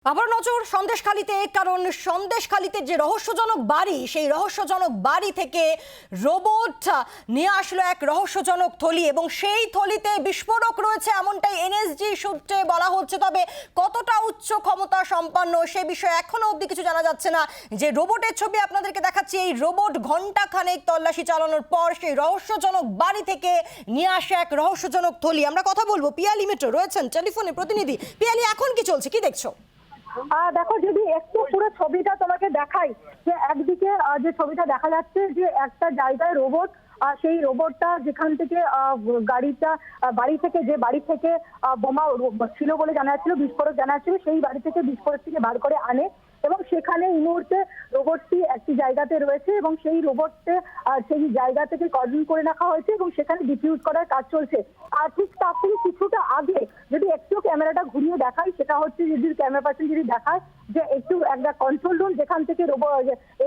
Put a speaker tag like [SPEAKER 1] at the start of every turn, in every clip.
[SPEAKER 1] আবার নজর সন্দেশখালীতে, কারণ সন্দেশখালীতে যে রহস্যজনক বাড়ি, সেই রহস্যজনক বাড়ি থেকে রোবট নিয়ে আসলো এক রহস্যজনক থলি, এবং সেই থলিতে বিস্ফোরক রয়েছে এমনটাই এনএসজি সূত্রে বলা হচ্ছে। তবে কতটা উচ্চ ক্ষমতা সম্পন্ন সে বিষয়ে এখনো অবধি কিছু জানা যাচ্ছে না। যে রোবটের ছবি আপনাদেরকে দেখাচ্ছি, এই রোবট ঘন্টাখানেক তল্লাশি চালানোর পর সেই রহস্যজনক বাড়ি থেকে নিয়ে আসে এক রহস্যজনক থলি। আমরা কথা বলবো, পিয়ালি মিত্র রয়েছেন টেলিফোনে প্রতিনিধি। পিয়ালি, এখন কি চলছে, কি দেখছো?
[SPEAKER 2] দেখো, যদি একটু পুরো ছবিটা তোমাকে দেখাই, যে একদিকে যে ছবিটা দেখা যাচ্ছে যে একটা জায়গায় রোবট, সেই রোবটটা যেখান থেকে বাড়ি থেকে বোমা ছিল বলে জানা যাচ্ছিল, বিস্ফোরক জানা যাচ্ছিল, সেই বাড়ি থেকে বিস্ফোরকটিকে বার করে আনে এবং সেখানে এই মুহূর্তে রোবটটি একটি জায়গাতে রয়েছে এবং সেই রোবটকে সেই জায়গা থেকে কর্ডন করে রাখা হয়েছে এবং সেখানে ডিফিউজ করার কাজ চলছে। আর ঠিক তার থেকে কিছুটা আগে যদি একটু ক্যামেরাটা ঘুরিয়ে দেখাই, সেটা হচ্ছে যদি ক্যামেরা পার্সন যদি দেখায় যে একটু একটা কন্ট্রোল রুম যেখান থেকে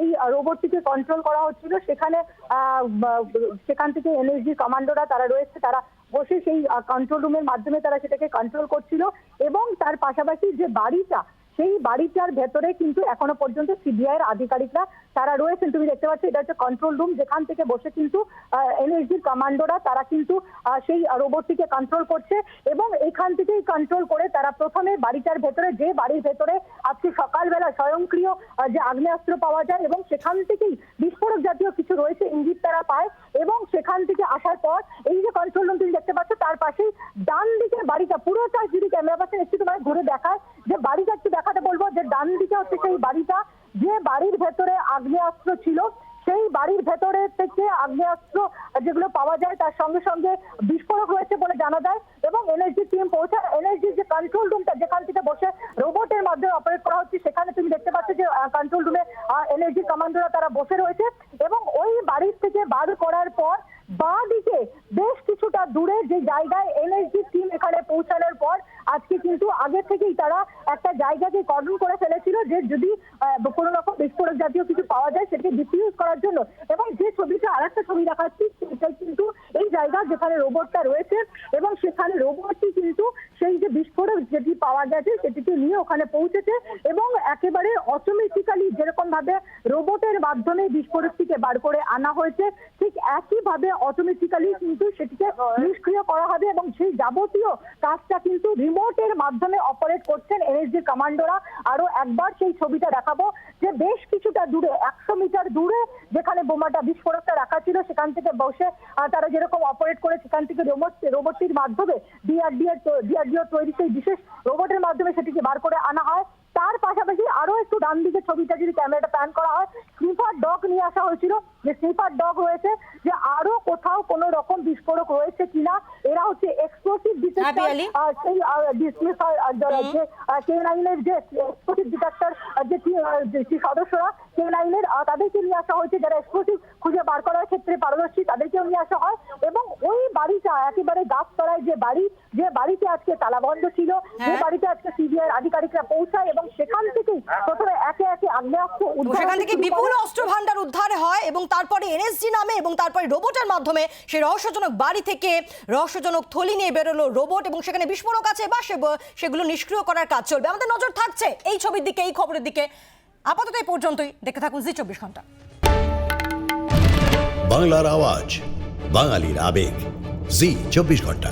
[SPEAKER 2] এই রোবটটিকে কন্ট্রোল করা হচ্ছিল, সেখান থেকে এনএসজি কমান্ডোরা তারা রয়েছে, তারা বসে সেই কন্ট্রোল রুমের মাধ্যমে তারা সেটাকে কন্ট্রোল করছিল। এবং তার পাশাপাশি যে বাড়িটা, সেই বাড়িটার ভেতরে কিন্তু এখনো পর্যন্ত সিবিআই এর আধিকারিকরা তারা রয়েছেন। তুমি দেখতে পাচ্ছ, এটা হচ্ছে কন্ট্রোল রুম, যেখান থেকে বসে কিন্তু এনএসজির কমান্ডোরা তারা কিন্তু সেই রোবটটিকে কন্ট্রোল করছে এবং এখান থেকেই কন্ট্রোল করে তারা প্রথমে বাড়িটার ভেতরে, যে বাড়ির ভেতরে আজকে সকালবেলা স্বয়ংক্রিয় যে আগ্নেয়াস্ত্র পাওয়া যায় এবং সেখান থেকেই বিস্ফোরক জাতীয় কিছু রয়েছে ইঙ্গিত তারা পায়, এবং সেখান থেকে আসার পর এই যে কন্ট্রোল রুম তুমি দেখতে পাচ্ছ, তার পাশেই ডান দিকের বাড়িটা পুরোটা যদি ক্যামেরা পার্সন একটু তোমায় ঘুরে দেখায়, যে বাড়িটা একটু দেখাতে বলবো, যে ডান দিকে হচ্ছে সেই বাড়িটা, যে বাড়ির ভেতরে আগ্নেয়াস্ত্র ছিল, সেই বাড়ির ভেতরে থেকে আগ্নেয়াস্ত্র যেগুলো পাওয়া যায় তার সঙ্গে সঙ্গে বিস্ফোরক রয়েছে বলে জানা যায়। এবং এনএসজি টিম পৌঁছায়, এনএসজির যে কন্ট্রোল রুমটা যেখান থেকে বসে রোবটের মাধ্যমে অপারেট করা হচ্ছে, সেখানে তুমি দেখতে পাচ্ছ যে কন্ট্রোল রুমে এনএসজি কমান্ডোরা তারা বসে রয়েছে এবং ওই বাড়ির থেকে বার করার পর বাঁ দিকে বেশ কিছুটা দূরে যে জায়গায় এনএসজি টিম এখানে পৌঁছানোর পর আজকে কিন্তু আগে থেকেই তারা একটা জায়গাকে কর্ডন করে ফেলেছিল, যে যদি কোনো রকম বিস্ফোরক জাতীয় কিছু পাওয়া যায় সেটাকে ডিফিউজ করার জন্য। এবং যে ছবিটা, আরেকটা ছবি দেখাচ্ছি, সেটাই কিন্তু এই জায়গা যেখানে রোবটটা রয়েছে এবং সেখানে রোবটটি কিন্তু সেই যে বিস্ফোরক যেটি পাওয়া গেছে সেটিকে নিয়ে ওখানে পৌঁছেছে এবং একেবারে অটোমেটিক্যালি যেরকম ভাবে রোবটের মাধ্যমে বিস্ফোরকটিকে বার করে আনা হয়েছে, ঠিক একইভাবে অটোমেটিক্যালি কিন্তু সেটিকে নিষ্ক্রিয় করা হবে এবং সেই যাবতীয় কাজটা কিন্তু রিমোটের মাধ্যমে অপারেট করছেন এনএসজি কমান্ডোরা। আরো একবার সেই ছবিটা দেখাবো, যে বেশ কিছুটা দূরে 100 মিটার দূরে যেখানে বোমাটা বিস্ফোরকটা রাখা ছিল, সেখান থেকে বসে তারা যেরকম অপারেট করে, সেখান থেকে রোবটটির মাধ্যমে ডিআরডিও তৈরি সেই বিশেষ রোবটের মাধ্যমে সেটিকে বার করে আনা হয়। তার পাশাপাশি আরো একটু ডান দিকে ছবিটা যদি ক্যামেরাটা প্যান করা হয়, স্নিফার ডগ নিয়ে আসা হয়েছিল, যে স্নিফার ডগ রয়েছে, যে আরো কোথাও কোনো রকম বিস্ফোরক রয়েছে কিনা। এরা হচ্ছে এক্সপ্লোসিভ ডিটেক্টর, সেই K9 এর যে এক্সপ্লোসিভ ডিটেক্টর যে সদস্যরা K9 এর, তাদেরকে নিয়ে আসা হয়েছে, যারা এক্সপ্লোসিভ খুঁজে বার করার ক্ষেত্রে পারদর্শী, তাদেরকেও নিয়ে আসা হয়। এবং ওই বাড়িটা একেবারে গাছতলায় যে বাড়িতে আজকে তালাবন্ধ ছিল, যে বাড়িতে আজকে সিবিআই এর আধিকারিকরা পৌঁছায় এবং সেখান থেকেই প্রথমে একে একে আগ্নেয়াস্ত্র উদ্ধার,
[SPEAKER 1] সেখান থেকে বিপুল অস্ত্র ভান্ডার উদ্ধার হয় এবং তারপরে এনএসজি নামে এবং তারপরে রোবটের মাধ্যমে সেই রহস্যজনক বাড়ি থেকে রহস্যজনক থলি নিয়ে বেরোলো রোবট, এবং সেখানে বিস্ফোরক আছে বা সেগুলো নিষ্ক্রিয় করার কাজ চলবে। আমাদের নজর থাকছে এই ছবির দিকে, এই খবরের দিকে। আপাতত এই পর্যন্তই, দেখতে থাকুন জি 24 ঘন্টা।
[SPEAKER 3] বাংলার আওয়াজ, বাঙালির আবেগ, জি 24 ঘন্টা।